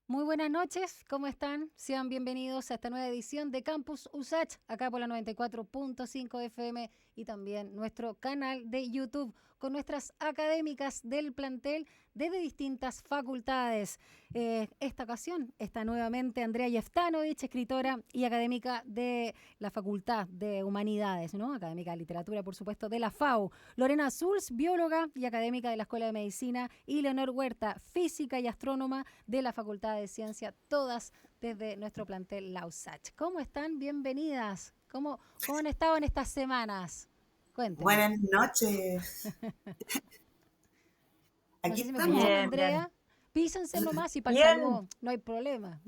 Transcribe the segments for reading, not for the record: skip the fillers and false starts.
Muy buenas noches, ¿cómo están? Sean bienvenidos a esta nueva edición de Campus USACH, acá por la 94.5 FM y también nuestro canal de YouTube con nuestras académicas del plantel desde distintas facultades. Esta ocasión está nuevamente Andrea Yeftanovich, escritora y académica de la Facultad de Humanidades, ¿no? Académica de Literatura, por supuesto, de la FAU. Lorena Zuls, bióloga y académica de la Escuela de Medicina. Y Leonor Huerta, física y astrónoma de la Facultad de Ciencia, todas desde nuestro plantel la USACH. ¿Cómo están? Bienvenidas. ¿Cómo han estado en estas semanas? Cuéntenme. Buenas noches. No Aquí sé si me escuchan, estamos. Bien, Andrea. Písense nomás y para el bien, saludo no hay problema.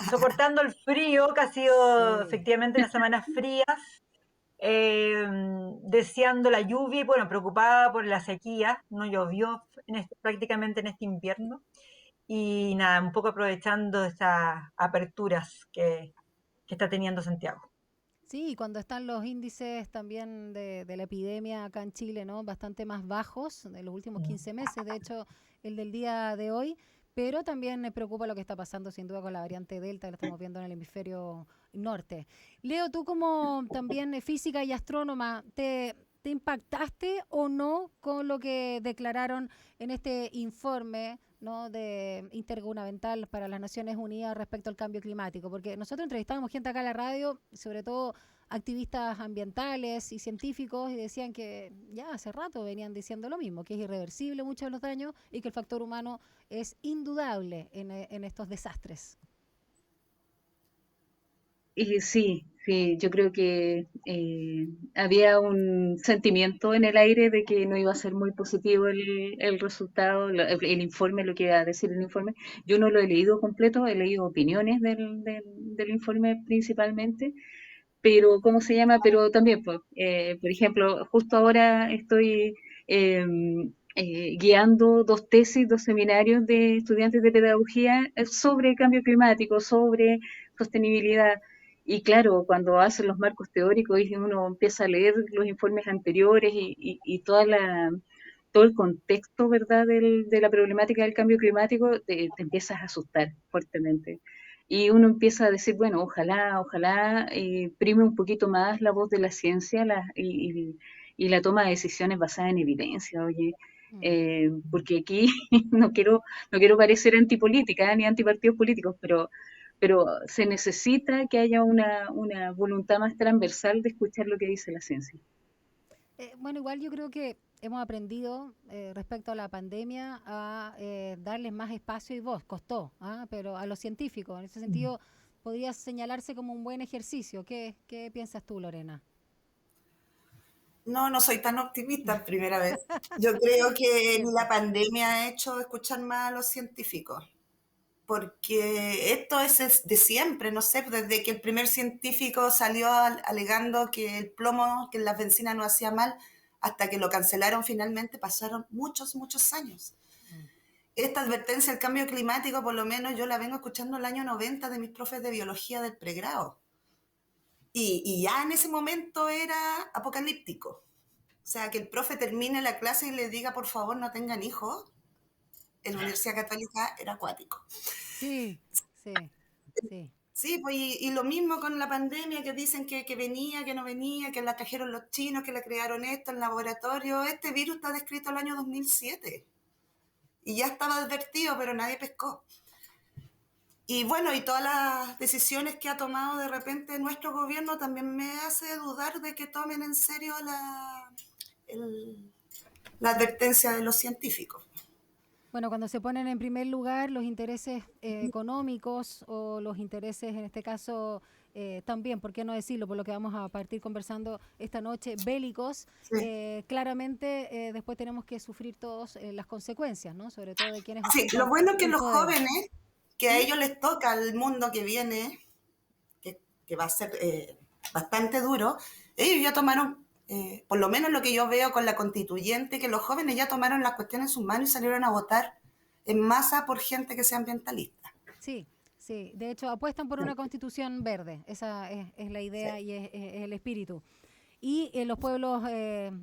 soportando el frío, que ha sido Sí. efectivamente unas semanas frías, eh, deseando la lluvia y bueno, preocupada por la sequía, no llovió prácticamente en este invierno y nada, un poco aprovechando estas aperturas que está teniendo Santiago. Sí, y cuando están los índices también de la epidemia acá en Chile, ¿no? Bastante más bajos de los últimos 15 meses, de hecho, el del día de hoy, pero también me preocupa lo que está pasando sin duda con la variante Delta, que la estamos viendo en el hemisferio norte. Leo, tú como también física y astrónoma, ¿te impactaste o no con lo que declararon en este informe, ¿no? De intergubernamental para las Naciones Unidas respecto al cambio climático? Porque nosotros entrevistábamos gente acá en la radio, sobre todo activistas ambientales y científicos, y decían que ya hace rato venían diciendo lo mismo, que es irreversible muchos de los daños y que el factor humano es indudable en estos desastres. Y sí, sí, yo creo que había un sentimiento en el aire de que no iba a ser muy positivo el resultado, el informe, lo que iba a decir el informe. Yo no lo he leído completo, he leído opiniones del informe principalmente, pero ¿cómo se llama? Pero también, pues, por ejemplo, justo ahora estoy eh, guiando dos tesis, dos seminarios de estudiantes de pedagogía sobre cambio climático, sobre sostenibilidad. Y claro, cuando hacen los marcos teóricos y uno empieza a leer los informes anteriores y todo el contexto, ¿verdad?, de la problemática del cambio climático, te empiezas a asustar fuertemente. Y uno empieza a decir, bueno, ojalá prime un poquito más la voz de la ciencia y la toma de decisiones basada en evidencia, oye, Mm. porque aquí no quiero parecer antipolítica ni antipartidos políticos, pero se necesita que haya una voluntad más transversal de escuchar lo que dice la ciencia. Bueno, igual yo creo que hemos aprendido respecto a la pandemia a darles más espacio y voz, costó, ¿ah? Pero a los científicos, en ese sentido, podría señalarse como un buen ejercicio. ¿Qué piensas tú, Lorena? No, no soy tan optimista, primera vez. Yo creo que ni la Cierto. pandemia ha hecho escuchar más a los científicos, porque esto es de siempre, no sé, desde que el primer científico salió alegando que el plomo, que la benzina no hacía mal, hasta que lo cancelaron finalmente, pasaron muchos, muchos años. Mm. Esta advertencia del cambio climático, por lo menos yo la vengo escuchando el año 90 de mis profes de biología del pregrado. Y ya en ese momento era apocalíptico. O sea, que el profe termine la clase y le diga, por favor, no tengan hijos, en la Universidad Católica era acuático. Sí, sí, sí. Sí, pues y lo mismo con la pandemia, que dicen que venía, que no venía, que la trajeron los chinos, que la crearon esto en laboratorio. Este virus está descrito el año 2007 y ya estaba advertido, pero nadie pescó. Y bueno, y todas las decisiones que ha tomado de repente nuestro gobierno también me hace dudar de que tomen en serio el, la advertencia de los científicos. Bueno, cuando se ponen en primer lugar los intereses económicos o los intereses, en este caso, también, ¿por qué no decirlo? Por lo que vamos a partir conversando esta noche, bélicos, Sí, claramente después tenemos que sufrir todos las consecuencias, ¿no? Sobre todo de quienes sí, lo ostentan bueno es que el los poder. jóvenes, que a ¿Mm? ellos les toca el mundo que viene, que va a ser bastante duro, ellos ya tomaron, por lo menos lo que yo veo con la constituyente, que los jóvenes ya tomaron las cuestiones en sus manos y salieron a votar en masa por gente que sea ambientalista. Sí, Sí, de hecho apuestan por una constitución verde, esa es la idea Sí. y es el espíritu. Y los pueblos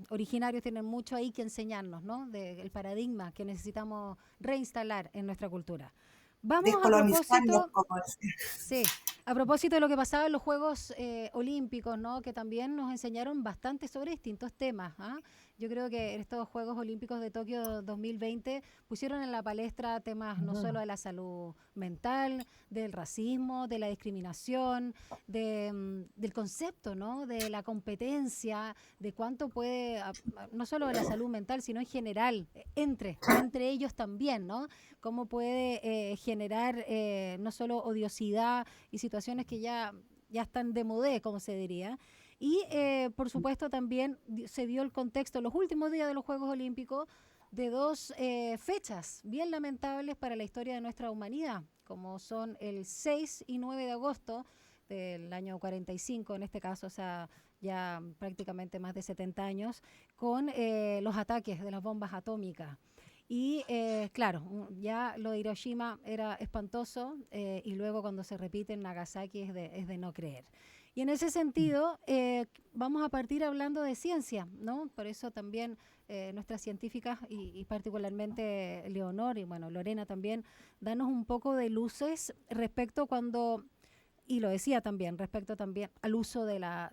originarios tienen mucho ahí que enseñarnos, ¿no? Del paradigma que necesitamos reinstalar en nuestra cultura. Vamos a Descolonizarnos, propósito. como decía. Sí, a propósito de lo que pasaba en los Juegos Olímpicos, ¿no? Que también nos enseñaron bastante sobre distintos temas. ¿Ah? Yo creo que estos Juegos Olímpicos de Tokio 2020 pusieron en la palestra temas no solo de la salud mental, del racismo, de la discriminación, del concepto, ¿no? De la competencia, de cuánto puede, no solo de la salud mental, sino en general, entre ellos también, ¿no? Cómo puede generar no solo odiosidad y situaciones que ya están de modé, como se diría. Y por supuesto también se dio el contexto los últimos días de los Juegos Olímpicos de dos fechas bien lamentables para la historia de nuestra humanidad, como son el 6 y 9 de agosto del año 45, en este caso, o sea, ya prácticamente más de 70 años, con los ataques de las bombas atómicas. Y claro, ya lo de Hiroshima era espantoso y luego cuando se repite en Nagasaki es de no creer. Y en ese sentido, vamos a partir hablando de ciencia, ¿no? Por eso también nuestras científicas y particularmente Leonor y bueno, Lorena también, danos un poco de luces respecto cuando, y lo decía también, respecto también al uso de la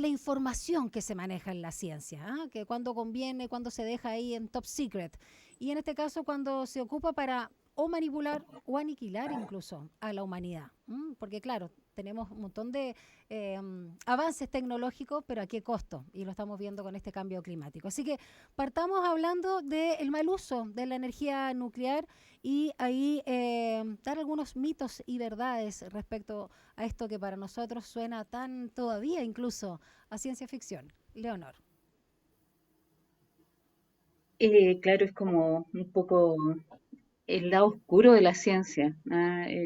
información que se maneja en la ciencia, ¿ah? Que cuando conviene, cuando se deja ahí en top secret. Y en este caso cuando se ocupa para o manipular o aniquilar incluso a la humanidad. Porque claro, tenemos un montón de avances tecnológicos, pero ¿a qué costo? Y lo estamos viendo con este cambio climático. Así que partamos hablando del mal uso de la energía nuclear y ahí dar algunos mitos y verdades respecto a esto que para nosotros suena tan todavía incluso a ciencia ficción. Leonor. Claro, es como un poco el lado oscuro de la ciencia.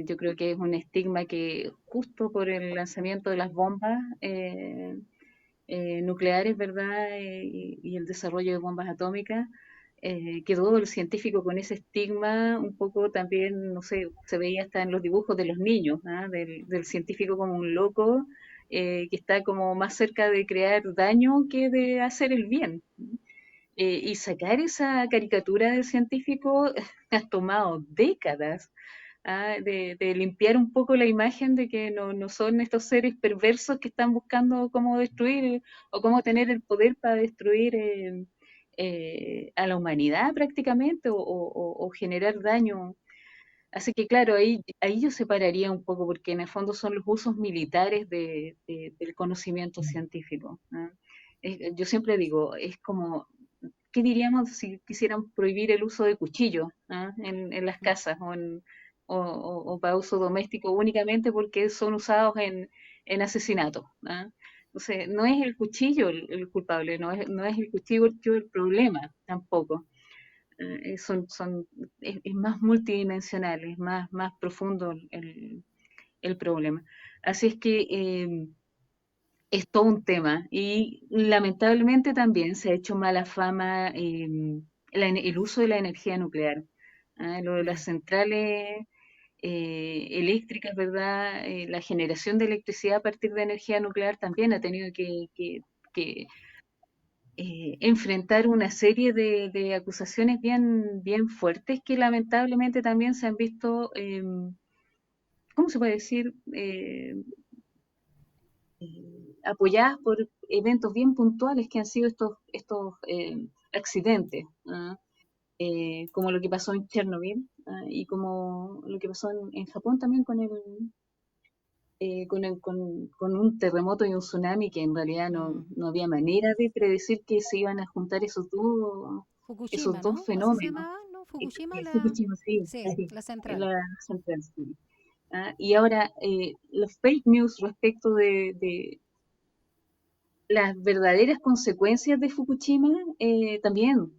Yo creo que es un estigma que justo por el lanzamiento de las bombas nucleares, ¿verdad? Y el desarrollo de bombas atómicas, quedó el científico con ese estigma un poco también, no sé, se veía hasta en los dibujos de los niños, del científico como un loco que está como más cerca de crear daño que de hacer el bien. Y sacar esa caricatura del científico ha tomado décadas, de limpiar un poco la imagen de que no son estos seres perversos que están buscando cómo destruir o cómo tener el poder para destruir a la humanidad prácticamente o generar daño. Así que claro, ahí yo separaría un poco porque en el fondo son los usos militares del conocimiento científico. Yo siempre digo, es como ¿qué diríamos si quisiéramos prohibir el uso de cuchillos en las casas o para uso doméstico únicamente porque son usados en asesinatos? Entonces, no es el cuchillo el culpable, no es el cuchillo el problema tampoco. Es más multidimensional, es más profundo el problema. Así es que es todo un tema y lamentablemente también se ha hecho mala fama el uso de la energía nuclear. Lo de las centrales eléctricas, ¿verdad? La generación de electricidad a partir de energía nuclear también ha tenido que, enfrentar una serie de acusaciones bien fuertes que lamentablemente también se han visto, ¿cómo se puede decir? Apoyadas por eventos bien puntuales que han sido estos accidentes, como lo que pasó en Chernobyl y como lo que pasó en Japón también con un terremoto y un tsunami que en realidad Mm. no había manera de predecir que se iban a juntar esos Fukushima, dos ¿no? Así se fenómenos. llamaba, ¿no? Fukushima, Fukushima, sí, sí, sí, la central. la central, sí. Y ahora, los fake news respecto de las verdaderas consecuencias de Fukushima también.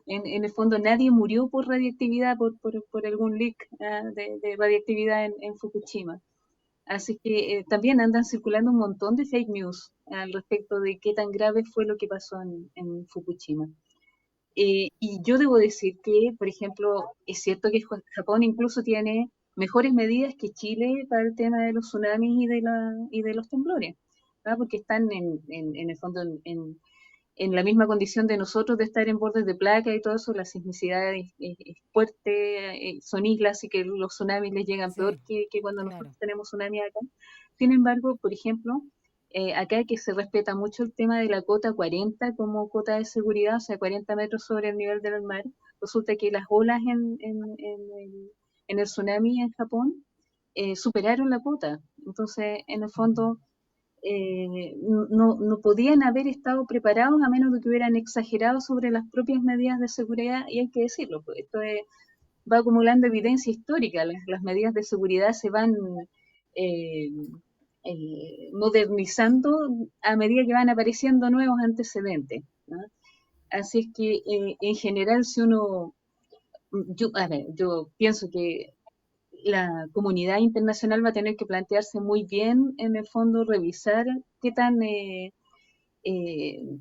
En el fondo nadie murió por radiactividad, por algún leak de radiactividad en Fukushima. Así que también andan circulando un montón de fake news al respecto de qué tan grave fue lo que pasó en Fukushima. Y yo debo decir que, por ejemplo, es cierto que Japón incluso tiene mejores medidas que Chile para el tema de los tsunamis y de los temblores, ¿verdad? Porque están en el fondo en la misma condición de nosotros de estar en bordes de placa y todo eso, la sismicidad es fuerte, son islas y que los tsunamis les llegan peor Sí, que cuando claro. nosotros tenemos tsunami acá. Sin embargo, por ejemplo, acá que se respeta mucho el tema de la cota 40 como cota de seguridad, o sea, 40 metros sobre el nivel del mar, resulta que las olas en el tsunami en Japón superaron la cota. Entonces, en el fondo, no podían haber estado preparados a menos de que hubieran exagerado sobre las propias medidas de seguridad, y hay que decirlo, pues esto va acumulando evidencia histórica, las medidas de seguridad se van eh, modernizando a medida que van apareciendo nuevos antecedentes, ¿no? Así es que en general si uno, a ver, yo pienso que la comunidad internacional va a tener que plantearse muy bien, en el fondo, revisar qué tan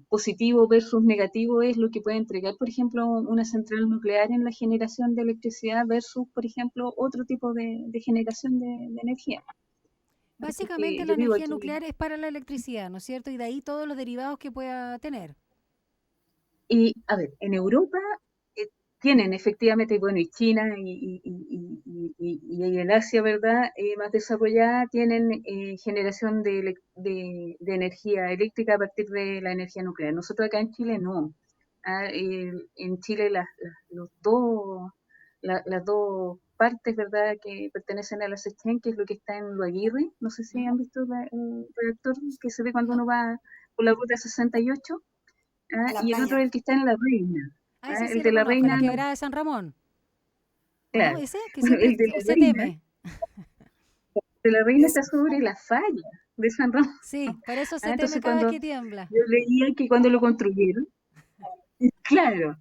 positivo versus negativo es lo que puede entregar, por ejemplo, una central nuclear en la generación de electricidad versus, por ejemplo, otro tipo de generación de energía. Así Básicamente que la yo vivo energía aquí. nuclear es para la electricidad, ¿no es cierto? Y de ahí todos los derivados que pueda tener. Y, a ver, en Europa eh, tienen efectivamente, bueno, y China y el Asia, ¿verdad? Más desarrollada, tienen generación de energía eléctrica a partir de la energía nuclear. Nosotros acá en Chile no. En Chile las dos partes, ¿verdad?, que pertenecen a la SECHEN, que es lo que está en Lo Aguirre. No sé si ¿Mm? han visto el reactor que se ve cuando No. uno va por la ruta 68. a la Y el otro es playa. el que está en La Reina. Ah, ese sí El lo de La conozco, la Reina, no, quebrada de San Ramón. ¿O no? claro. Ese que Bueno, siempre el de La se Reina, teme. de La Reina Es, está sobre la falla de San Ramón. Sí, por eso se teme Entonces cada vez cuando que tiembla. yo leía que cuando lo construyeron, claro,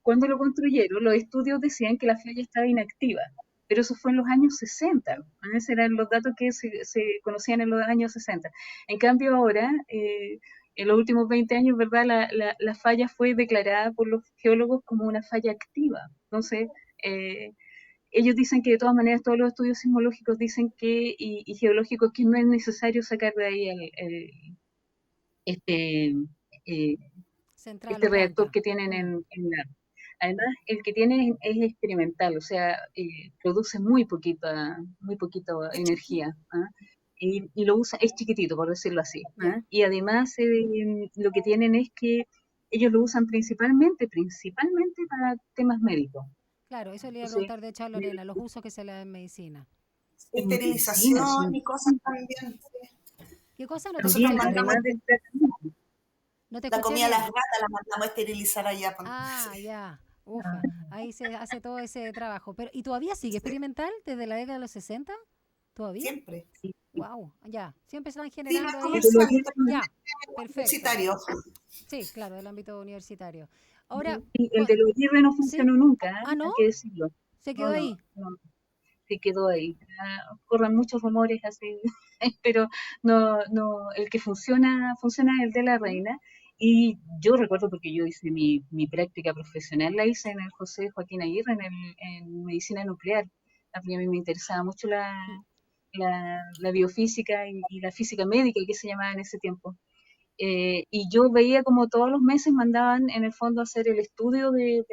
cuando lo construyeron, los estudios decían que la falla estaba inactiva, pero eso fue en los años 60. Esos eran los datos que se conocían en los años 60. En cambio ahora, en los últimos 20 años, ¿verdad? La falla fue declarada por los geólogos como una falla activa. Entonces, eh, ellos dicen que de todas maneras todos los estudios sismológicos dicen que, y geológicos, que no es necesario sacar de ahí este, eh, Central este o reactor planta. que tienen Mm. en la... Además, el que tiene es experimental, o sea, produce muy poquita es chiquito. energía. ¿Ah? Y lo usa, es chiquitito, por decirlo así. Ya. ¿Ah? Y además, lo que tienen es que ellos lo usan principalmente para temas médicos. Claro, eso le iba a Entonces, preguntar de hecho a Lorena, los usos que se le dan en medicina. en medicina, Esterilización sí, y cosas también. Sí. ¿Qué cosa? No te Nosotros escuché también, bien. mandamos además del tratamiento. No te la escuché comida a las bien. ratas, la mandamos a esterilizar allá. Ah, Sí, ya. Ufa. Ahí se hace todo ese trabajo. Pero, ¿y todavía sigue sí, experimental desde la década de los 60? ¿Todavía? siempre. Sí, sí. Wow. Ya. Siempre están Sí, no es generando Y ahí. de lo comercial, que esto es Ya. Perfecto. universitario. Sí, claro, del ámbito universitario. Ahora, el de los Aguirre no ¿sí? funcionó nunca, Ah, ¿no? hay que decirlo. Se No, quedó no, ahí. no, se quedó ahí. Corren muchos rumores así, pero no, el que funciona el de la ¿Mm? Reina. Y yo recuerdo porque yo hice mi práctica profesional, la hice en el José Joaquín Aguirre, en medicina nuclear. A mí me interesaba mucho ¿Mm? la biofísica y la física médica, que se llamaba en ese tiempo. Y yo veía como todos los meses mandaban en el fondo a hacer el estudio de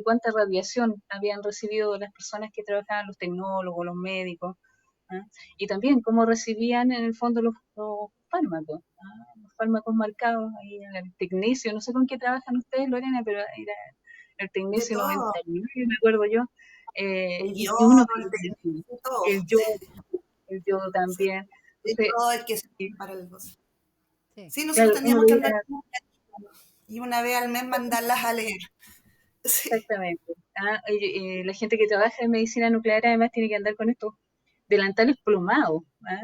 cuánta radiación habían recibido las personas que trabajaban, los tecnólogos, los médicos, ¿ah? Y también cómo recibían en el fondo los fármacos, ¿ah? Los fármacos marcados, ahí el tecnesio, no sé con qué trabajan ustedes, Lorena, pero era el De tecnesio todo. 99, me acuerdo yo, El y uno yodo, el veía así, de todo. el yodo, el yodo Sí, también. de Entonces, todo el que se eh, para el gozo. Sí. Sí, nosotros claro, uno teníamos que andar veía y una vez al mes mandarlas a leer. Sí. exactamente. La gente que trabaja en medicina nuclear además tiene que andar con estos delantales plomados. ¿Ah?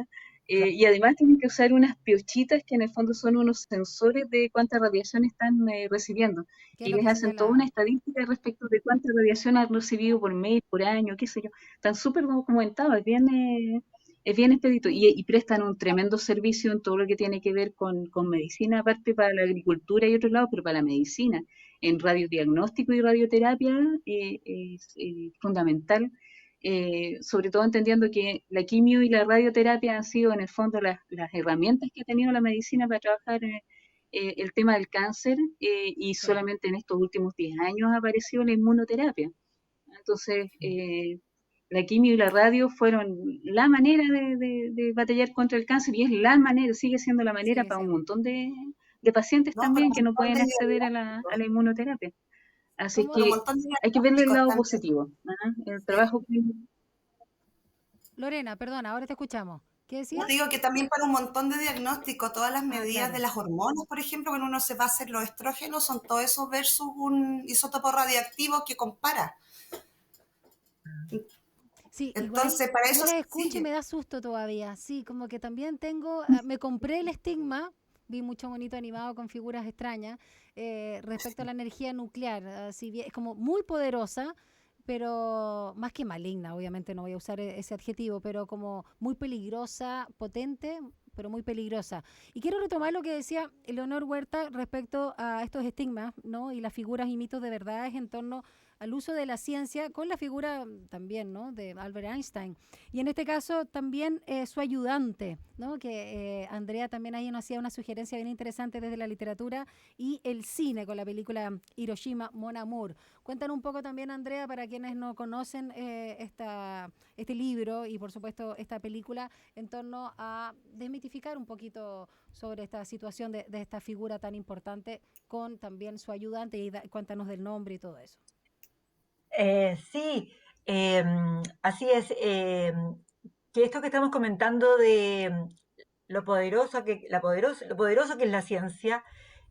Y además tienen que usar unas piochitas que en el fondo son unos sensores de cuánta radiación están recibiendo. ¿Qué es Y lo les que hacen toda una señala? estadística respecto de cuánta radiación han recibido por mes, por año, qué sé yo. Están súper documentados, es bien expedito. Y prestan un tremendo servicio en todo lo que tiene que ver con medicina, aparte para la agricultura y otro lado, pero para la medicina. en radiodiagnóstico y radioterapia es fundamental, sobre todo entendiendo que la quimio y la radioterapia han sido en el fondo las herramientas que ha tenido la medicina para trabajar el tema del cáncer, y Sí, solamente en estos últimos 10 años ha aparecido la inmunoterapia. Entonces, la quimio y la radio fueron la manera de batallar contra el cáncer, y es la manera, sigue siendo la manera sigue para un siendo. montón de pacientes ¿no? Para también un que no montón pueden de acceder a diagnósticos, la inmunoterapia. Así ¿Cómo? para un que montón de hay que verle el diagnósticos lado también. positivo. El Sí. trabajo que... Lorena, perdona, ahora te escuchamos. ¿Qué No decías? digo que también para un montón de diagnósticos, todas las Ah, medidas de claro. las hormonas, por ejemplo, cuando uno se va a hacer los estrógenos, son todo eso versus un isótopo radiactivo que compara. Sí, igual Entonces, para yo eso las se escucho y me sigue. da susto todavía. Sí, como que también tengo, me compré el estigma, vi mucho bonito animado con figuras extrañas, respecto a la energía nuclear. Así bien, es como muy poderosa, pero más que maligna, obviamente no voy a usar ese adjetivo, pero como muy peligrosa, potente, pero muy peligrosa. Y quiero retomar lo que decía Leonor Huerta respecto a estos estigmas, ¿no? Y las figuras y mitos de verdades en torno al uso de la ciencia con la figura también, ¿no? De Albert Einstein. Y en este caso también su ayudante, ¿no? Que Andrea también ahí nos hacía una sugerencia bien interesante desde la literatura y el cine con la película Hiroshima Mon Amour. Cuéntanos un poco también, Andrea, para quienes no conocen este libro y por supuesto esta película, en torno a desmitificar un poquito sobre esta situación de esta figura tan importante con también su ayudante y cuéntanos del nombre y todo eso. Sí, así es. Que esto que estamos comentando de lo poderoso que es la ciencia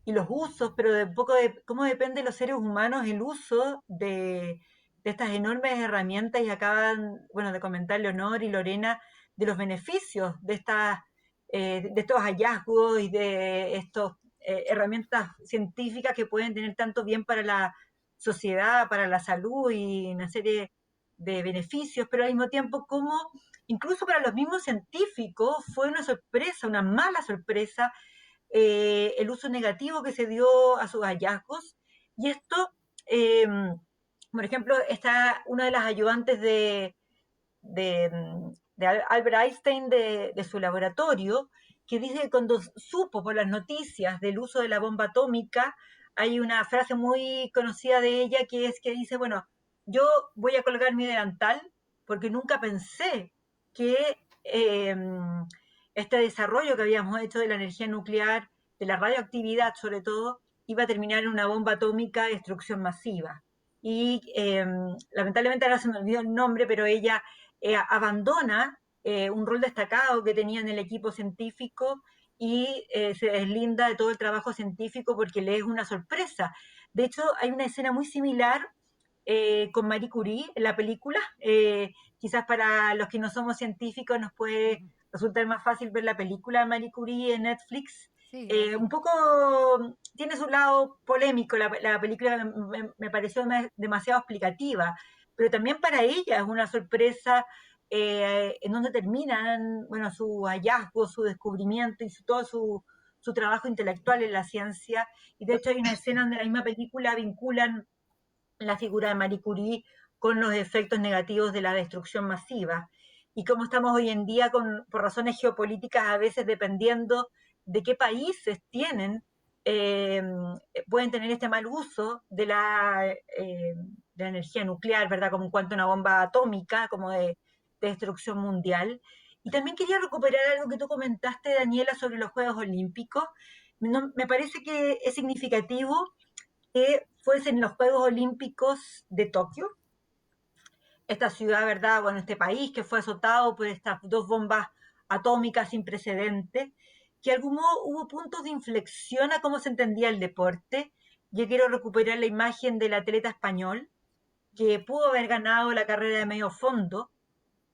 y los usos, pero de un poco de cómo depende de los seres humanos el uso de estas enormes herramientas, y acaban, bueno, de comentar Leonor y Lorena de los beneficios de estos hallazgos y de estas herramientas científicas que pueden tener tanto bien para la sociedad, para la salud y una serie de beneficios, pero al mismo tiempo como incluso para los mismos científicos fue una sorpresa, una mala sorpresa, el uso negativo que se dio a sus hallazgos. Y esto, eh, por ejemplo, está una de las ayudantes de Albert Einstein de su laboratorio, que dice que cuando supo por las noticias del uso de la bomba atómica, hay una frase muy conocida de ella que es que dice, bueno, yo voy a colgar mi delantal porque nunca pensé que eh, este desarrollo que habíamos hecho de la energía nuclear, de la radioactividad sobre todo, iba a terminar en una bomba atómica de destrucción masiva. Y lamentablemente ahora se me olvidó el nombre, pero ella abandona un rol destacado que tenía en el equipo científico y se deslinda de todo el trabajo científico porque le es una sorpresa. De hecho, hay una escena muy similar con Marie Curie en la película. Quizás para los que no somos científicos nos puede Ujú. resultar más fácil ver la película de Marie Curie en Netflix. Sí, la vi. Un poco tiene su lado polémico, la película me pareció demasiado explicativa, pero también para ella es una sorpresa en donde terminan, bueno, su hallazgo, su descubrimiento y todo su trabajo intelectual en la ciencia. Y de hecho hay una escena donde en la misma película vinculan la figura de Marie Curie con los efectos negativos de la destrucción masiva. Y cómo estamos hoy en día por razones geopolíticas, a veces dependiendo de qué países eh, pueden tener este mal uso de la energía nuclear, ¿verdad? Como en cuanto a una bomba atómica, como de destrucción mundial. Y también quería recuperar algo que tú comentaste, Daniela, sobre los Juegos Olímpicos. No, me parece que es significativo que fuesen los Juegos Olímpicos de Tokio, esta ciudad, ¿verdad? Bueno, este país que fue azotado por estas dos bombas atómicas sin precedentes, que algún modo hubo puntos de inflexión a cómo se entendía el deporte. Yo quiero recuperar la imagen del atleta español que pudo haber ganado la carrera de medio fondo,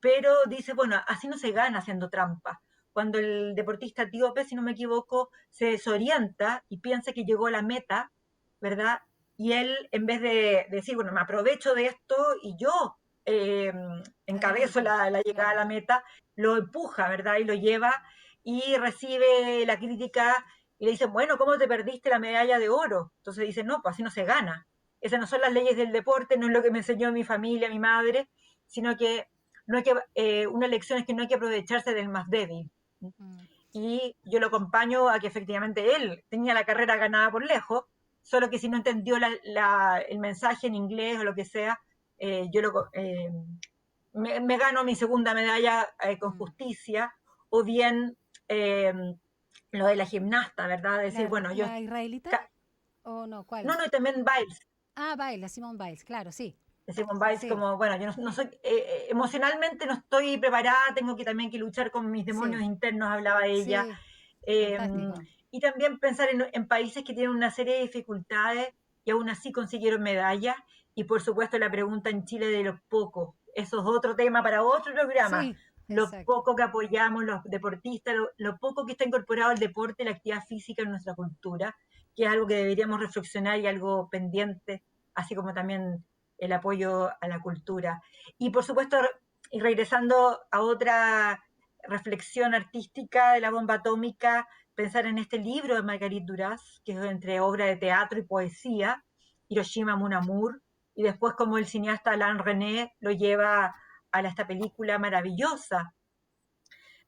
pero dice, bueno, así no se gana haciendo trampa. Cuando el deportista etíope, si no me equivoco, se desorienta y piensa que llegó a la meta, ¿verdad? Y él, en vez de decir, bueno, me aprovecho de esto y yo eh, encabezo Adelante, la llegada a claro. la meta, lo empuja, ¿verdad? Y lo lleva y recibe la crítica Y le dicen, bueno, ¿cómo te perdiste la medalla de oro? Entonces dicen, no, pues así no se gana. Esas no son las leyes del deporte, no es lo que me enseñó mi familia, mi madre, sino que no hay que, una lección es que no hay que aprovecharse del más débil. Mm. Y yo lo acompaño a que efectivamente él tenía la carrera ganada por lejos, solo que si no entendió el mensaje en inglés o lo que sea, yo me gano mi segunda medalla con justicia, o bien eh, lo de la gimnasta, ¿verdad? Decir, bueno, yo... ¿La israelita? ¿O no? ¿Cuál? No, no, y también Biles, Ah, Biles, Simone Biles, claro, sí. Simone Biles, Sí, como, bueno, yo no soy, emocionalmente no estoy preparada, tengo que también que luchar con mis demonios sí, internos, hablaba ella. sí, Eh, fantástico. y también pensar en países que tienen una serie de dificultades y aún así consiguieron medallas. Y por supuesto la pregunta en Chile de los pocos. Eso es otro tema para otro programa. Sí, Lo exacto. poco que apoyamos los deportistas, lo poco que está incorporado el deporte, la actividad física en nuestra cultura, que es algo que deberíamos reflexionar y algo pendiente, así como también el apoyo a la cultura. Y por supuesto, y regresando a otra reflexión artística de la bomba atómica, pensar en este libro de Marguerite Duras, que es entre obra de teatro y poesía, Hiroshima Mon Amour, y después como el cineasta Alain René lo lleva a esta película maravillosa,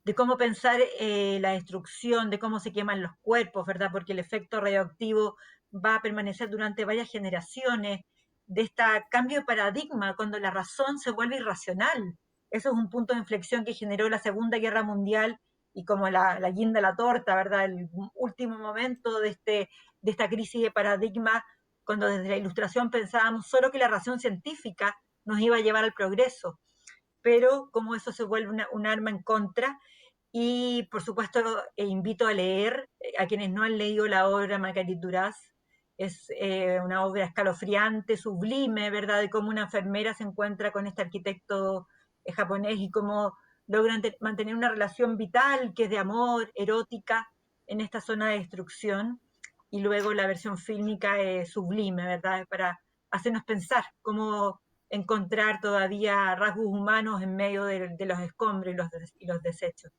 de cómo pensar la destrucción, de cómo se queman los cuerpos, ¿verdad? Porque el efecto radioactivo va a permanecer durante varias generaciones, de este cambio de paradigma, cuando la razón se vuelve irracional. Eso es un punto de inflexión que generó la Segunda Guerra Mundial y como la guinda de la torta, ¿verdad? El último momento de esta crisis de paradigma, cuando desde la Ilustración pensábamos solo que la razón científica nos iba a llevar al progreso, pero como eso se vuelve un arma en contra. Y por supuesto invito a leer a quienes no han leído la obra Marguerite Duras. Es una obra escalofriante, sublime, ¿verdad? De cómo una enfermera se encuentra con este arquitecto japonés y cómo logran mantener una relación vital que es de amor, erótica, en esta zona de destrucción. Y luego la versión fílmica es sublime, ¿verdad? Para hacernos pensar cómo encontrar todavía rasgos humanos en medio de los escombros y los desechos.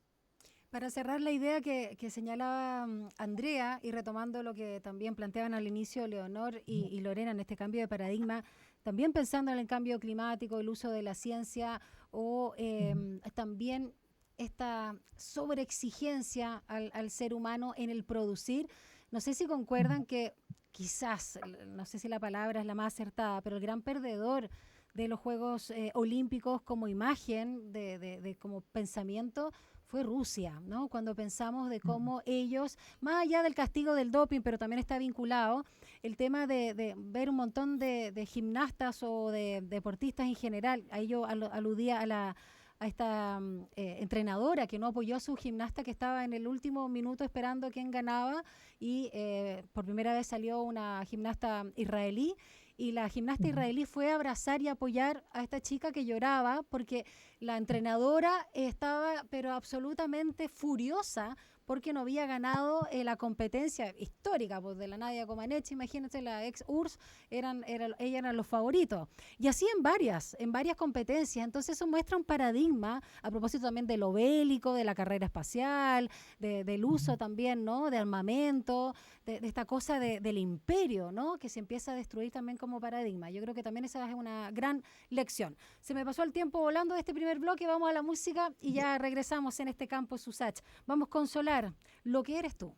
Para cerrar la idea que señalaba Andrea y retomando lo que también planteaban al inicio Leonor y Lorena en este cambio de paradigma, también pensando en el cambio climático, el uso de la ciencia o también esta sobreexigencia al ser humano en el producir. No sé si concuerdan que quizás, no sé si la palabra es la más acertada, pero el gran perdedor de los Juegos Olímpicos como imagen, como pensamiento, fue Rusia, ¿no? Cuando pensamos de cómo ellos, más allá del castigo del doping, pero también está vinculado el tema de ver un montón de gimnastas o de deportistas en general. Ahí yo aludía a esta entrenadora que no apoyó a su gimnasta que estaba en el último minuto esperando quién ganaba y por primera vez salió una gimnasta israelí y la gimnasta israelí fue a abrazar y apoyar a esta chica que lloraba porque la entrenadora estaba pero absolutamente furiosa porque no había ganado la competencia histórica pues, de la Nadia Comaneci, imagínense, la ex URSS, ella eran los favoritos. Y así en varias competencias. Entonces eso muestra un paradigma, a propósito también de lo bélico, de la carrera espacial, del uso también, ¿no? De armamento, de esta cosa del imperio, ¿no? Que se empieza a destruir también como paradigma. Yo creo que también esa es una gran lección. Se me pasó el tiempo volando de este primer bloque, vamos a la música y ya regresamos en este campo Susach. Vamos con Solar, lo que eres tú.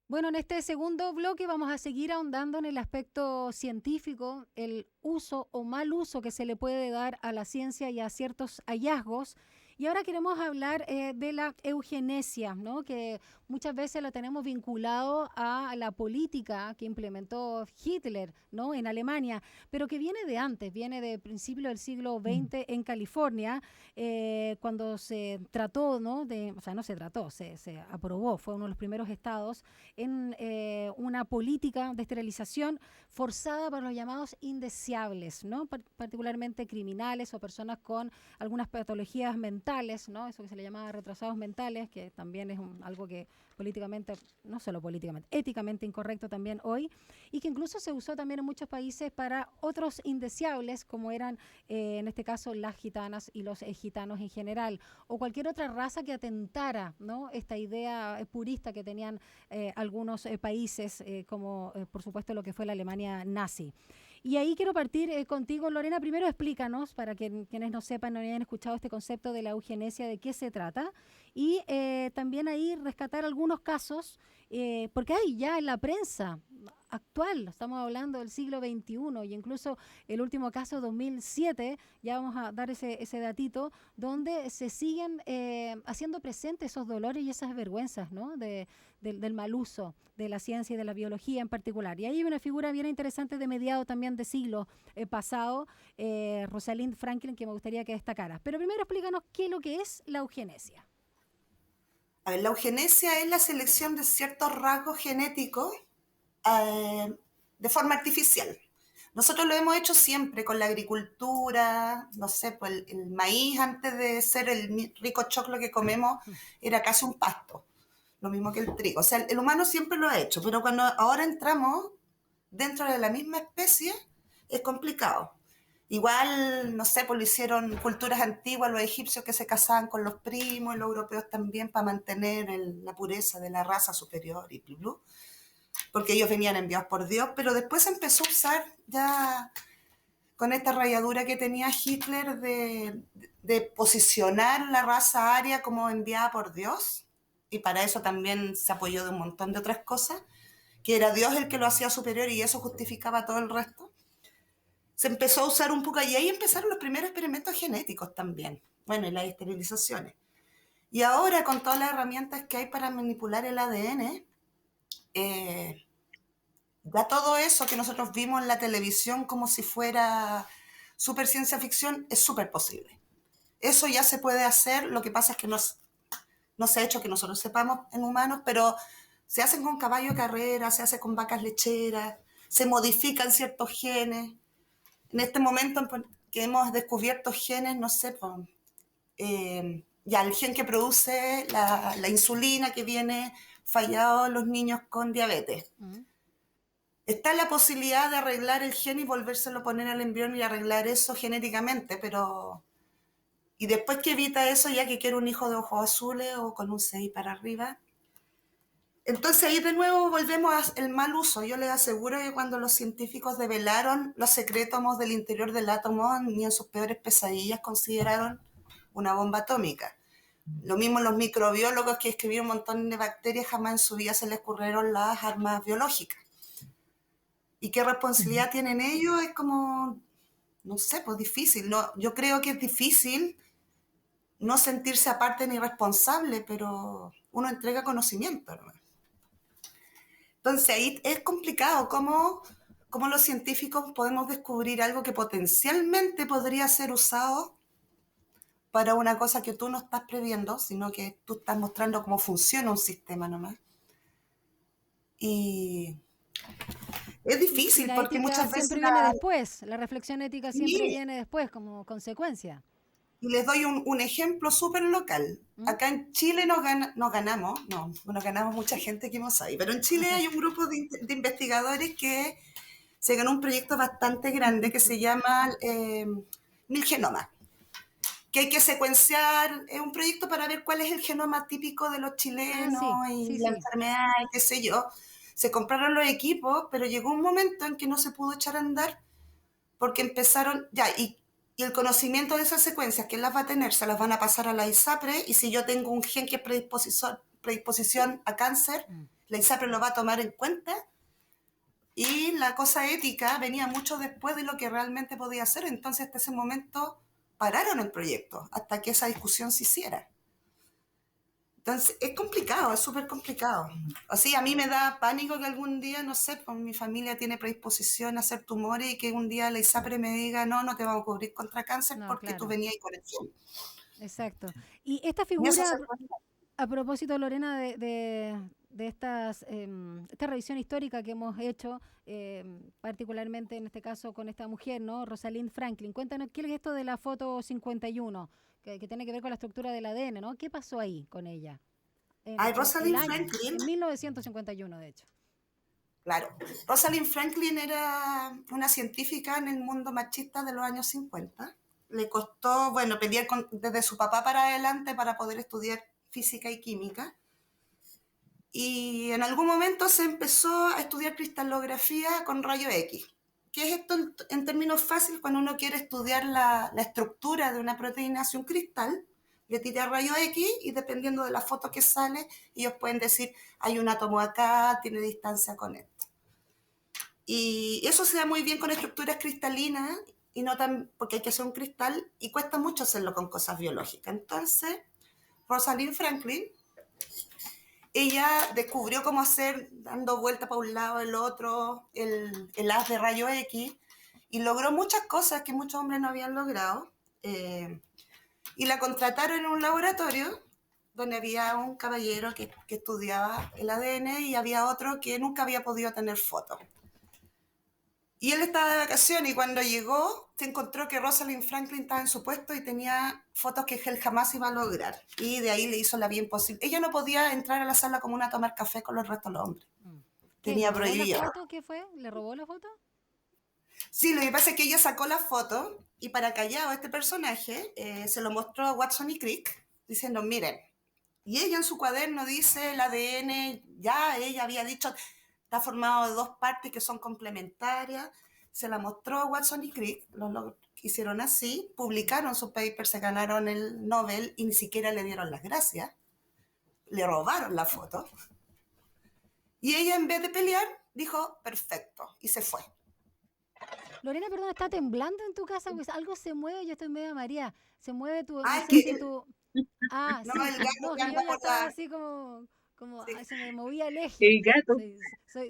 Bueno, en este segundo bloque vamos a seguir ahondando en el aspecto científico, el uso o mal uso que se le puede dar a la ciencia y a ciertos hallazgos. Y ahora queremos hablar de la eugenesia, ¿no? Que muchas veces lo tenemos vinculado a la política que implementó Hitler, ¿no? En Alemania, pero que viene de antes, viene de principios del siglo XX en California, cuando se trató, ¿no? O sea, no se trató, se aprobó, fue uno de los primeros estados en una política de esterilización forzada para los llamados indeseables, ¿no? Particularmente criminales o personas con algunas patologías mentales mentales, ¿no? Eso que se le llamaba retrasados mentales, que también es algo que políticamente, no solo políticamente, éticamente incorrecto también hoy, y que incluso se usó también en muchos países para otros indeseables, como eran en este caso las gitanas y los gitanos en general, o cualquier otra raza que atentara, ¿no? Esta idea purista que tenían algunos países, como por supuesto lo que fue la Alemania nazi. Y ahí quiero partir contigo, Lorena. Primero explícanos, para que quienes no sepan, no hayan escuchado este concepto de la eugenesia, de qué se trata. Y también ahí rescatar algunos casos, porque hay ya en la prensa actual, estamos hablando del siglo XXI, y incluso el último caso 2007, ya vamos a dar ese datito, donde se siguen haciendo presentes esos dolores y esas vergüenzas, ¿no? Del mal uso de la ciencia y de la biología en particular. Y ahí hay una figura bien interesante de mediado también de siglo pasado, Rosalind Franklin, que me gustaría que destacaras. Pero primero explícanos qué es lo que es la eugenesia. A ver, la eugenesia es la selección de ciertos rasgos genéticos de forma artificial. Nosotros lo hemos hecho siempre con la agricultura, no sé, pues el maíz antes de ser el rico choclo que comemos era casi un pasto, lo mismo que el trigo. O sea, el humano siempre lo ha hecho, pero cuando ahora entramos dentro de la misma especie es complicado. Igual, no sé, pues lo hicieron culturas antiguas, los egipcios que se casaban con los primos, y los europeos también, para mantener la pureza de la raza superior y blu, blu, porque ellos venían enviados por Dios, pero después se empezó a usar ya con esta rayadura que tenía Hitler de posicionar la raza aria como enviada por Dios, y para eso también se apoyó de un montón de otras cosas, que era Dios el que lo hacía superior y eso justificaba todo el resto. Se empezó a usar un poco y ahí empezaron los primeros experimentos genéticos también, bueno, y las esterilizaciones. Y ahora con todas las herramientas que hay para manipular el ADN, ya todo eso que nosotros vimos en la televisión como si fuera súper ciencia ficción es súper posible. Eso ya se puede hacer, lo que pasa es que no se ha hecho que nosotros sepamos en humanos, pero se hacen con caballo de carrera, se hace con vacas lecheras, se modifican ciertos genes. En este momento que hemos descubierto genes, no sé, ya el gen que produce la insulina que viene fallado en los niños con diabetes. Está la posibilidad de arreglar el gen y volvérselo a poner al embrión y arreglar eso genéticamente, pero... Y después que evita eso, ya que quiere un hijo de ojos azules o con un 6 para arriba. Entonces ahí de nuevo volvemos al mal uso. Yo les aseguro que cuando los científicos develaron los secretos del interior del átomo, ni en sus peores pesadillas consideraron una bomba atómica. Lo mismo los microbiólogos que escribieron un montón de bacterias, jamás en su vida se les ocurrieron las armas biológicas. ¿Y qué responsabilidad tienen ellos? Es como, no sé, pues difícil. No, yo creo que es difícil no sentirse aparte ni responsable, pero uno entrega conocimiento, ¿no? Entonces ahí es complicado cómo los científicos podemos descubrir algo que potencialmente podría ser usado para una cosa que tú no estás previendo, sino que tú estás mostrando cómo funciona un sistema nomás. Y es difícil la porque ética muchas veces... siempre viene después, la reflexión ética siempre viene después como consecuencia. Y les doy un ejemplo súper local. Acá en Chile nos ganamos mucha gente que hemos ahí, pero en Chile hay un grupo de investigadores que se ganó un proyecto bastante grande que se llama 1000 genomas, que hay que secuenciar, es un proyecto para ver cuál es el genoma típico de los chilenos y la enfermedad y qué sé yo. Se compraron los equipos, pero llegó un momento en que no se pudo echar a andar porque empezaron, y el conocimiento de esas secuencias, ¿quién las va a tener? Se las van a pasar a la ISAPRE, y si yo tengo un gen que es predisposición a cáncer, la ISAPRE lo va a tomar en cuenta, y la cosa ética venía mucho después de lo que realmente podía hacer, entonces hasta ese momento pararon el proyecto, hasta que esa discusión se hiciera. Entonces, es complicado, es súper complicado. Así, a mí me da pánico que algún día, no sé, pues mi familia tiene predisposición a hacer tumores y que un día la ISAPRE me diga, no te vamos a cubrir contra cáncer porque tú venías con el gen. Exacto. Y esta figura, a propósito, Lorena, de de esta revisión histórica que hemos hecho, particularmente en este caso con esta mujer, ¿no? Rosalind Franklin. Cuéntanos, ¿qué es esto de la foto 51, que tiene que ver con la estructura del ADN, ¿no? ¿Qué pasó ahí con ella? Ay, El Rosalind año, Franklin, en 1951, de hecho. claro. Rosalind Franklin era una científica en el mundo machista de los años 50. Le costó, bueno, pelear desde su papá para adelante para poder estudiar física y química. Y en algún momento se empezó a estudiar cristalografía con rayo X. ¿Qué es esto en términos fáciles? Cuando uno quiere estudiar la estructura de una proteína hacia un cristal, le tira rayo X y dependiendo de la foto que sale, ellos pueden decir, hay un átomo acá, tiene distancia con esto. Y eso se da muy bien con estructuras cristalinas, y no tan, porque hay que hacer un cristal y cuesta mucho hacerlo con cosas biológicas. Entonces, Rosalind Franklin, ella descubrió cómo hacer, dando vuelta para un lado, el otro, el haz de rayo X, y logró muchas cosas que muchos hombres no habían logrado. Y la contrataron en un laboratorio donde había un caballero que estudiaba el ADN y había otro que nunca había podido tener fotos. Y él estaba de vacaciones y cuando llegó se encontró que Rosalind Franklin estaba en su puesto y tenía fotos que él jamás iba a lograr. Y de ahí le hizo la vida imposible. Ella no podía entrar a la sala común a tomar café con los restos de los hombres. ¿Qué, Tenía le robó la prohibido. foto? ¿Qué fue? ¿Le robó la foto? Sí, lo que pasa es que ella sacó la foto y para callado a este personaje se lo mostró a Watson y Crick diciendo, miren, y ella en su cuaderno dice el ADN, ya ella había dicho, está formado de dos partes que son complementarias, se la mostró a Watson y Crick, lo hicieron así, publicaron su paper, se ganaron el Nobel y ni siquiera le dieron las gracias, le robaron la foto, y ella en vez de pelear dijo, perfecto, y se fue. Lorena, perdón, ¿está temblando en tu casa? Pues algo se mueve, yo estoy medio María. Se mueve tu, no Ay, sé si tu... Ah, no, sí. el gato No, que que yo anda ya por estaba la... así como Sí. ay, se me movía el eje. El gato.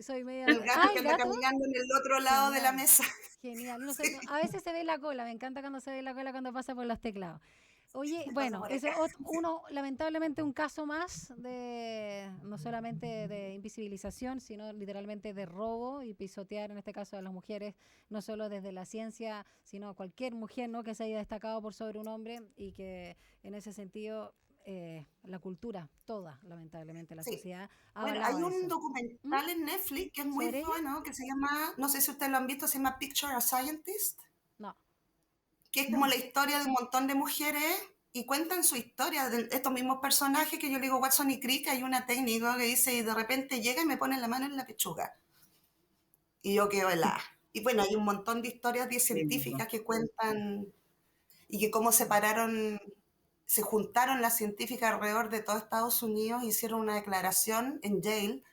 Soy medio... El gato Ah, que el anda gato. caminando en el otro lado de la Genial, mesa. genial. No sé, Sí. a veces se ve la cola, me encanta cuando se ve la cola cuando pasa por los teclados. Oye, Me pasa bueno, por ese acá. uno, lamentablemente un caso más de, no solamente de invisibilización, sino literalmente de robo y pisotear, en este caso a las mujeres, no solo desde la ciencia, sino cualquier mujer, ¿no? Que se haya destacado por sobre un hombre y que en ese sentido la cultura, toda, lamentablemente, la Sí. sociedad ha Bueno, avalado hay un eso. ¿Mm? documental en Netflix que es muy ¿Sobre ella? bueno, que se llama, no sé si ustedes lo han visto, se llama Picture a Scientist, No. que es como la historia de un montón de mujeres y cuentan su historia de estos mismos personajes que yo le digo Watson y Crick. Hay una técnica que dice y de repente llega y me pone la mano en la pechuga y yo quedo helada. Y bueno, hay un montón de historias de científicas que cuentan y que cómo se juntaron las científicas alrededor de todo Estados Unidos, hicieron una declaración en Yale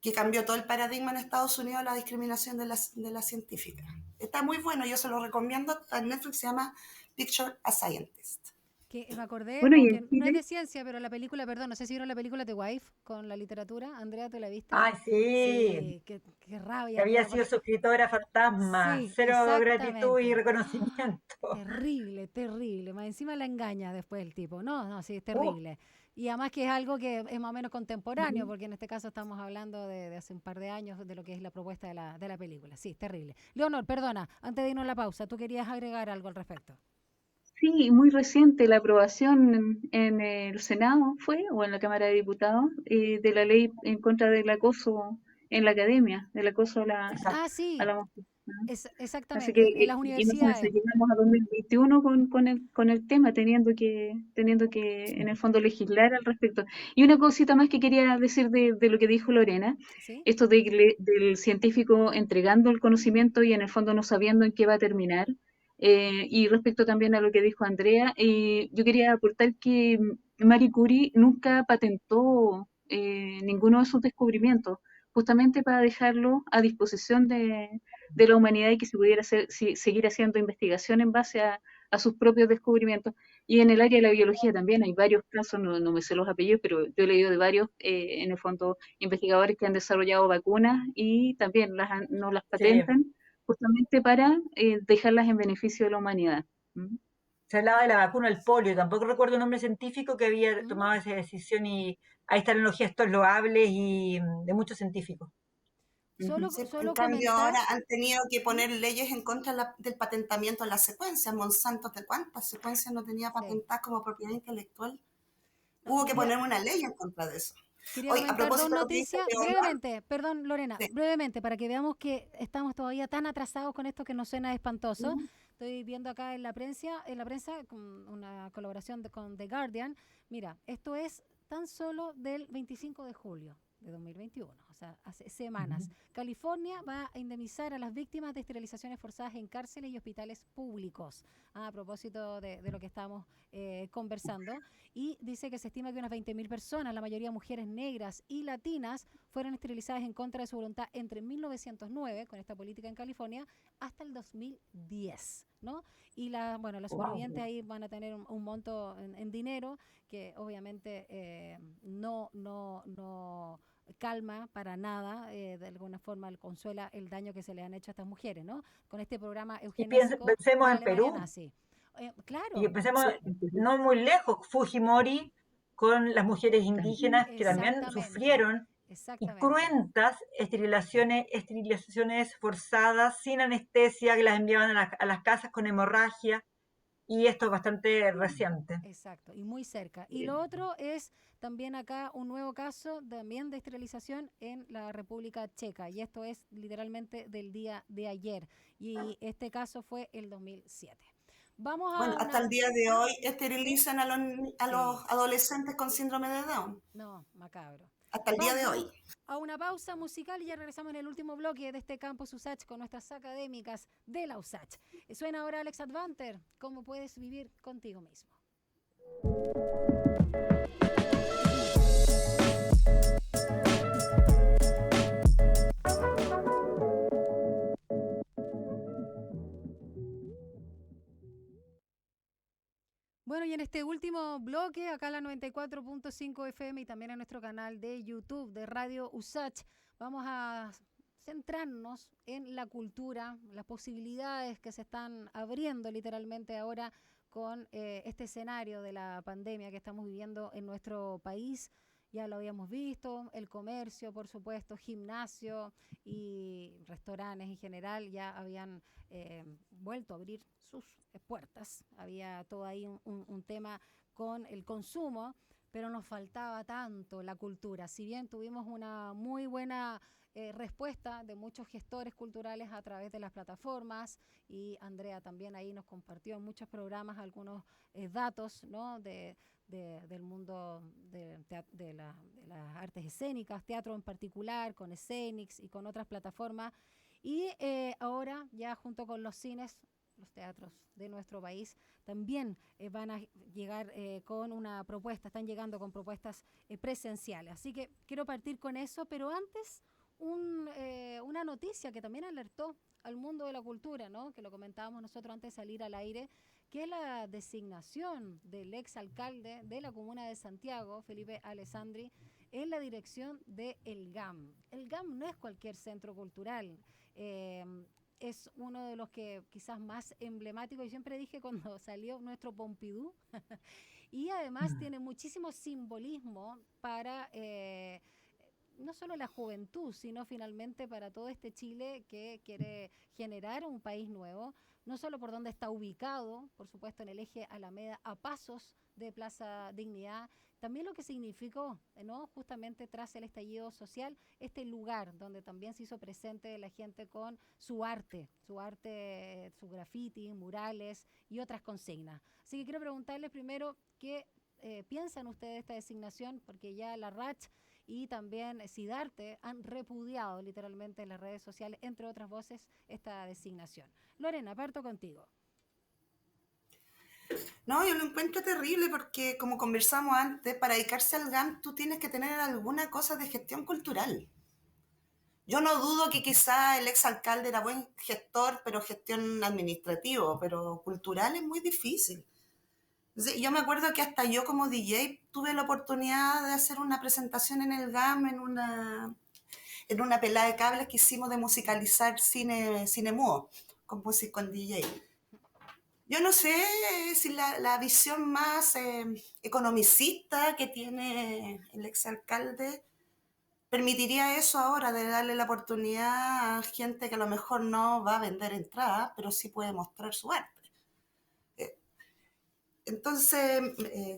que cambió todo el paradigma en Estados Unidos de la discriminación de las científicas. Está muy bueno, yo se lo recomiendo, está en Netflix, se llama Picture a Scientist. Que me acordé, Bueno, y aunque en no es Chile, de ciencia, pero la película, perdón, no sé si vieron la película The Wife con la literatura. Andrea, ¿tú la viste? Ay, sí, Sí, qué que rabia. había Bueno, sido suscriptora fantasma, sí, cero gratitud y exactamente. ¡Ah! reconocimiento. Terrible, terrible. Más encima la engaña después el tipo. No, no, sí, es Uh, terrible. Y además que es algo que es más o menos contemporáneo, ujú. porque en este caso estamos hablando de hace un par de años de lo que es la propuesta de la película. Sí, es terrible. Leonor, perdona, antes de irnos a la pausa, ¿tú querías agregar algo al respecto? sí, muy reciente la aprobación en el Senado fue, o en la Cámara de Diputados, de la ley en contra del acoso en la academia, del acoso Exacto. Ah, a sí, la mujer. Así que exactamente, en las imagínense, universidades. llegamos a 2021 con el tema, teniendo que en el fondo legislar al respecto. Y una cosita más que quería decir de lo que dijo Lorena, ¿Sí? esto del científico entregando el conocimiento y en el fondo no sabiendo en qué va a terminar. Y respecto también a lo que dijo Andrea, yo quería aportar que Marie Curie nunca patentó ninguno de sus descubrimientos, justamente para dejarlo a disposición de la humanidad y que se pudiera seguir haciendo investigación en base a sus propios descubrimientos. Y en el área de la biología también hay varios casos, no me sé los apellidos, pero yo he leído de varios, en el fondo, investigadores que han desarrollado vacunas y también no las Sí, patentan justamente para dejarlas en beneficio de la humanidad. ¿Mm? se hablaba de la vacuna al polio, tampoco recuerdo el nombre científico que había ¿Mm? tomado esa decisión y ahí están los gestos loables y de muchos científicos. Solo, Sí, en solo cambio comentar. ahora han tenido que ¿Mm? poner leyes en contra del patentamiento de las secuencias. Monsanto, ¿de cuántas secuencias no tenía Sí. patentadas como propiedad intelectual? Hubo que Quería, poner una ley en contra de eso. quería Hoy, a comentar dos propósito de lo que dice noticias Leonor, brevemente, perdón Lorena, sí. brevemente, para que veamos que estamos todavía tan atrasados con esto que nos suena espantoso. Ujú. Estoy viendo acá en la prensa con una colaboración con The Guardian. Mira, esto es tan solo del 25 de julio de 2021, o sea, hace semanas. California va a indemnizar a las víctimas de esterilizaciones forzadas en cárceles y hospitales públicos. A propósito de lo que estamos conversando. Y dice que se estima que unas 20.000 personas, la mayoría mujeres negras y latinas, fueron esterilizadas en contra de su voluntad entre 1909, con esta política en California, hasta el 2010, ¿no? Y bueno, las supervivientes ahí van a tener un monto en dinero que obviamente no calma para nada, de alguna forma consuela el daño que se le han hecho a estas mujeres, ¿no? Con este programa Y eugenésico pensemos de la en Alemania Perú, nazi. y Claro, pensemos Sí. no muy lejos, Fujimori con las mujeres indígenas que también exactamente, sufrieron y exactamente. cruentas esterilizaciones forzadas, sin anestesia, que las enviaban a las casas con hemorragia, y esto es bastante reciente. Exacto, y muy cerca. Y lo otro es también acá un nuevo caso también de esterilización en la República Checa, y esto es literalmente del día de ayer, y este caso fue el 2007. Vamos Bueno, a hasta el una... día de ¿Ah? hoy ¿Sí? esterilizan a Sí, los adolescentes con síndrome de Down. no, macabro. Hasta el día de Vamos hoy. a una pausa musical y ya regresamos en el último bloque de este Campus USACH con nuestras académicas de la USACH. Suena ahora Alex Advanter, ¿cómo puedes vivir contigo mismo? Bueno, y en este último bloque, acá en la 94.5 FM y también en nuestro canal de YouTube de Radio USACH, vamos a centrarnos en la cultura, las posibilidades que se están abriendo literalmente ahora con este escenario de la pandemia que estamos viviendo en nuestro país. Ya lo habíamos visto, el comercio, por supuesto, gimnasio y restaurantes en general ya habían vuelto a abrir sus puertas. Había todo ahí un tema con el consumo, pero nos faltaba tanto la cultura. Si bien tuvimos una muy buena respuesta de muchos gestores culturales a través de las plataformas, y Andrea también ahí nos compartió en muchos programas algunos datos, ¿no? Del mundo de las artes escénicas, teatro en particular, con Escenix y con otras plataformas. Y ahora ya junto con los cines, los teatros de nuestro país también van a llegar con una propuesta, están llegando con propuestas presenciales. Así que quiero partir con eso, pero antes una noticia que también alertó al mundo de la cultura, ¿no? Que lo comentábamos nosotros antes de salir al aire, que es la designación del exalcalde de la comuna de Santiago, Felipe Alessandri, en la dirección de el GAM. El GAM no es cualquier centro cultural. Eh, es uno de los que quizás más emblemáticos, y siempre dije cuando salió nuestro Pompidou, y además tiene muchísimo simbolismo para no solo la juventud, sino finalmente para todo este Chile que quiere generar un país nuevo, no solo por donde está ubicado, por supuesto en el eje Alameda, a pasos de Plaza Dignidad, también lo que significó, ¿no? Justamente tras el estallido social, este lugar donde también se hizo presente la gente con su graffiti, murales y otras consignas. Así que quiero preguntarles primero qué piensan ustedes de esta designación, porque ya la RACH y también Sidarte han repudiado literalmente en las redes sociales, entre otras voces, esta designación. Lorena, parto contigo. No, yo lo encuentro terrible porque, como conversamos antes, para dedicarse al GAM tú tienes que tener alguna cosa de gestión cultural. Yo no dudo que quizá el exalcalde era buen gestor, pero gestión administrativo, pero cultural es muy difícil. Yo me acuerdo que hasta yo como DJ tuve la oportunidad de hacer una presentación en el GAM, en una pelada de cables que hicimos de musicalizar cine mudo con DJ. Yo no sé si la visión más economicista que tiene el exalcalde permitiría eso ahora, de darle la oportunidad a gente que a lo mejor no va a vender entradas, pero sí puede mostrar su arte. Entonces,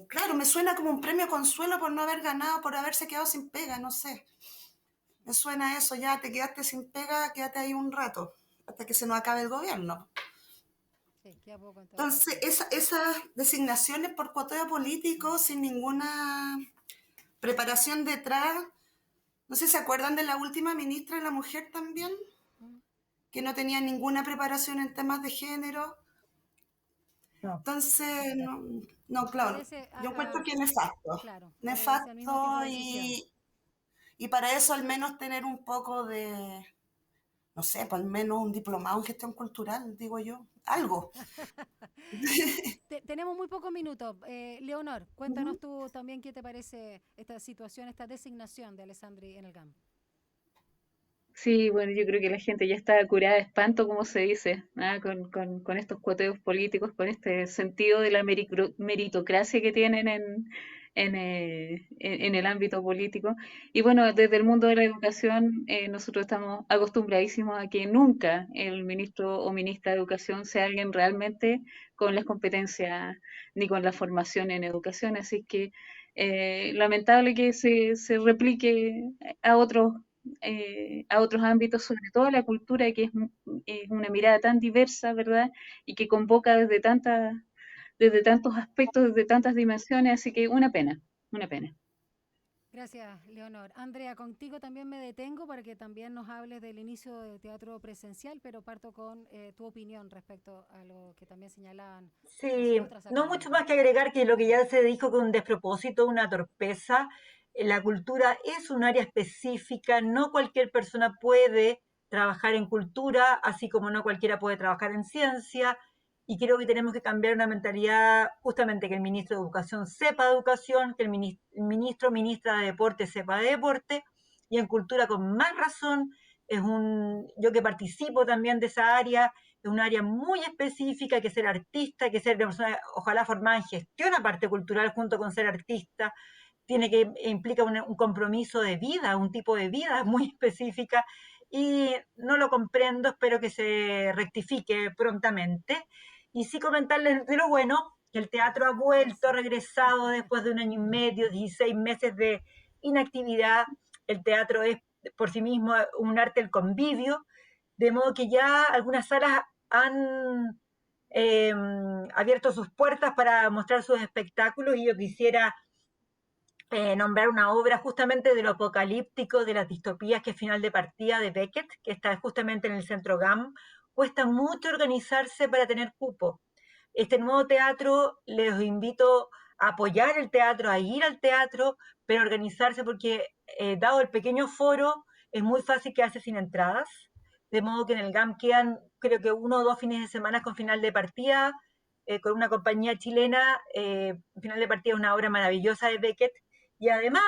claro, me suena como un premio consuelo por no haber ganado, por haberse quedado sin pega, no sé. Me suena eso, ya te quedaste sin pega, quédate ahí un rato, hasta que se nos acabe el gobierno. Sí, queda poco en todo Entonces, caso. esas designaciones por cuoteo político, sin ninguna preparación detrás, no sé si se acuerdan de la última ministra de la Mujer también, Mm. que no tenía ninguna preparación en temas de género. No. Entonces, no, no, claro, Obedece yo encuentro que es claro, obedece al mismo tipo nefasto de decisión. y para eso al menos tener un poco de, no sé, pues al menos un diplomado en gestión cultural, digo yo, algo. Tenemos muy pocos minutos. Leonor, cuéntanos Ujú. tú también qué te parece esta situación, esta designación de Alessandri en el GAM. Sí, bueno, yo creo que la gente ya está curada de espanto, como se dice, ¿ah? Con estos cuoteos políticos, con este sentido de la meritocracia que tienen en el ámbito político. Y bueno, desde el mundo de la educación, nosotros estamos acostumbradísimos a que nunca el ministro o ministra de Educación sea alguien realmente con las competencias ni con la formación en educación. Así que lamentable que se replique a otros a otros ámbitos, sobre todo la cultura, que es una mirada tan diversa, ¿verdad? Y que convoca desde tantos aspectos, desde tantas dimensiones, así que una pena, una pena. Gracias, Leonor. Andrea, contigo también me detengo para que también nos hables del inicio de teatro presencial, pero parto con tu opinión respecto a lo que también señalaban Sí, otras no mucho académicas. más que agregar que lo que ya se dijo con un despropósito, una torpeza. La cultura es un área específica, no cualquier persona puede trabajar en cultura, así como no cualquiera puede trabajar en ciencia, y creo que tenemos que cambiar una mentalidad, justamente que el ministro de Educación sepa de educación, que el ministro, ministra de Deporte sepa de deporte, y en cultura con más razón, yo que participo también de esa área, es un área muy específica, hay que ser artista, hay que ser una persona, ojalá formada en gestión, aparte cultural, junto con ser artista, implica un compromiso de vida, un tipo de vida muy específica, y no lo comprendo, espero que se rectifique prontamente. Y sí comentarles de lo bueno, que el teatro ha vuelto, ha Eso. regresado después de un año y medio, 16 meses de inactividad. El teatro es por sí mismo un arte del convivio, de modo que ya algunas salas han eh, abierto sus puertas para mostrar sus espectáculos, y yo quisiera nombrar una obra justamente de lo apocalíptico, de las distopías, que es Final de Partida de Beckett, que está justamente en el Centro GAM. Cuesta mucho organizarse para tener cupo. Este nuevo teatro, les invito a apoyar el teatro, a ir al teatro, pero organizarse porque, dado el pequeño foro, es muy fácil quedarse sin entradas. De modo que en el GAM quedan, creo que 1 o 2 fines de semana con Final de Partida, con una compañía chilena. Final de Partida es una obra maravillosa de Beckett, y además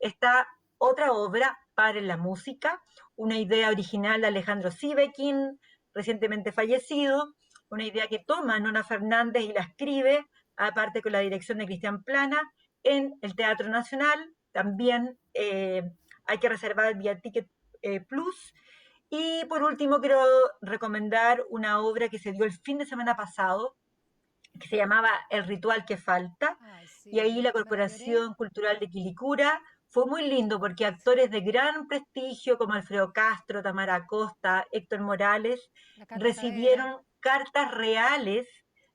está otra obra, Para la Música, una idea original de Alejandro Sivekin, recientemente fallecido, una idea que toma Nona Fernández y la escribe, aparte con la dirección de Cristian Plana, en el Teatro Nacional. También hay que reservar vía Ticket Plus. Y por último, quiero recomendar una obra que se dio el fin de semana pasado, que se llamaba El Ritual que Falta, Ay, y sí, ahí la me la lloré. Corporación Cultural de Quilicura fue muy lindo porque actores de gran prestigio como Alfredo Castro, Tamara Acosta, Héctor Morales La Cata Saavedra. recibieron cartas reales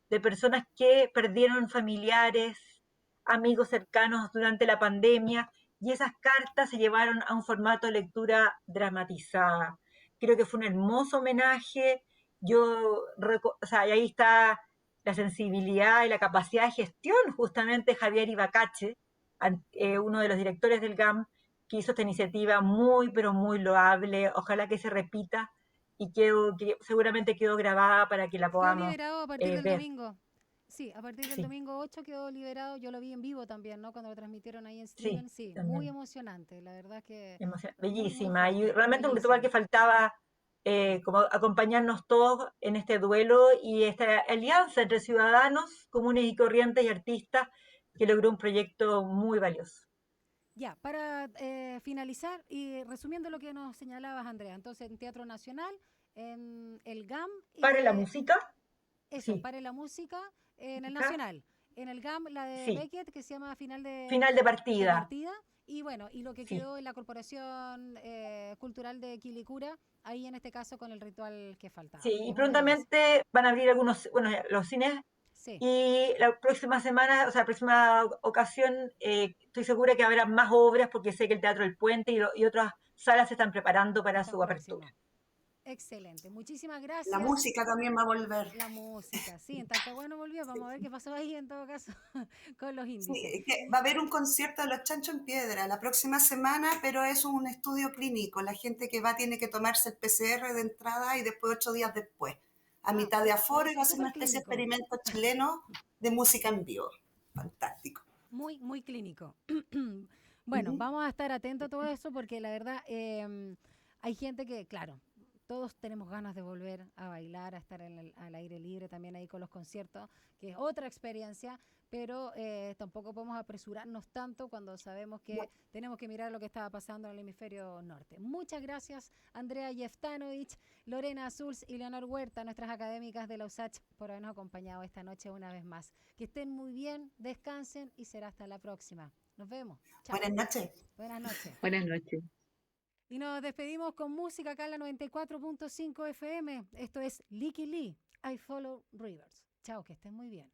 de personas que perdieron familiares, amigos cercanos durante la pandemia, y esas cartas se llevaron a un formato de lectura dramatizada. Creo que fue un hermoso homenaje. O sea, y ahí está la sensibilidad y la capacidad de gestión justamente de Javier Ibacache, uno de los directores del GAM, que hizo esta iniciativa muy, pero muy loable. Ojalá que se repita y que seguramente quedó grabada para que la Quedó podamos liberado a partir del ver. domingo. Sí, a partir del Sí, domingo 8 quedó liberado. Yo lo vi en vivo también, ¿no? Cuando lo transmitieron ahí en sí, streaming. Sí, muy también. emocionante. La verdad que muy, muy Bellísima. Y fuerte. realmente un ritual que Bellísimo. faltaba como acompañarnos todos en este duelo y esta alianza entre ciudadanos comunes y corrientes y artistas que logró un proyecto muy valioso. Ya, para finalizar y resumiendo lo que nos señalabas, Andrea, entonces en Teatro Nacional, en el GAM, Para la música, eso, sí, para la música, en el música, Nacional, en el GAM, la de sí, Beckett, que se llama final de de partida, partida, y bueno, y lo que sí. quedó en la Corporación Cultural de Quilicura, ahí en este caso con el ritual que faltaba, Sí, que y es una belleza. prontamente van a abrir algunos, bueno, los cines. Sí, Y la próxima semana, o sea, la próxima ocasión, estoy segura que habrá más obras porque sé que el Teatro del Puente y otras salas se están preparando para están su apertura. próximos. Excelente, muchísimas La gracias. música también va a volver. La música, sí, en Talcahuano no volvió, vamos a ver qué pasó ahí en todo caso con los Sí, índices. es que va a haber un concierto de los Chanchos en Piedra la próxima semana, pero es un estudio clínico. La gente que va tiene que tomarse el PCR de entrada y después 8 días después, a Ah, mitad de aforo, y va a ser una súper especie de clínico, experimento chileno de música en vivo. Fantástico. muy, muy clínico. Bueno, Ujú. vamos a estar atentos a todo eso porque la verdad hay gente que, claro, todos tenemos ganas de volver a bailar, a estar al aire libre también ahí con los conciertos, que es otra experiencia, pero tampoco podemos apresurarnos tanto cuando sabemos que tenemos que mirar lo que estaba pasando en el hemisferio norte. Muchas gracias, Andrea Jeftanovich, Lorena Azuls y Leonor Huerta, nuestras académicas de la USACH, por habernos acompañado esta noche una vez más. Que estén muy bien, descansen y será hasta la próxima. Nos vemos. Chao. Buenas noches. Buenas noches. Buenas noches. Y nos despedimos con música acá en la 94.5 FM. Esto es Licky Lee, I Follow Rivers. Chao, que estén muy bien.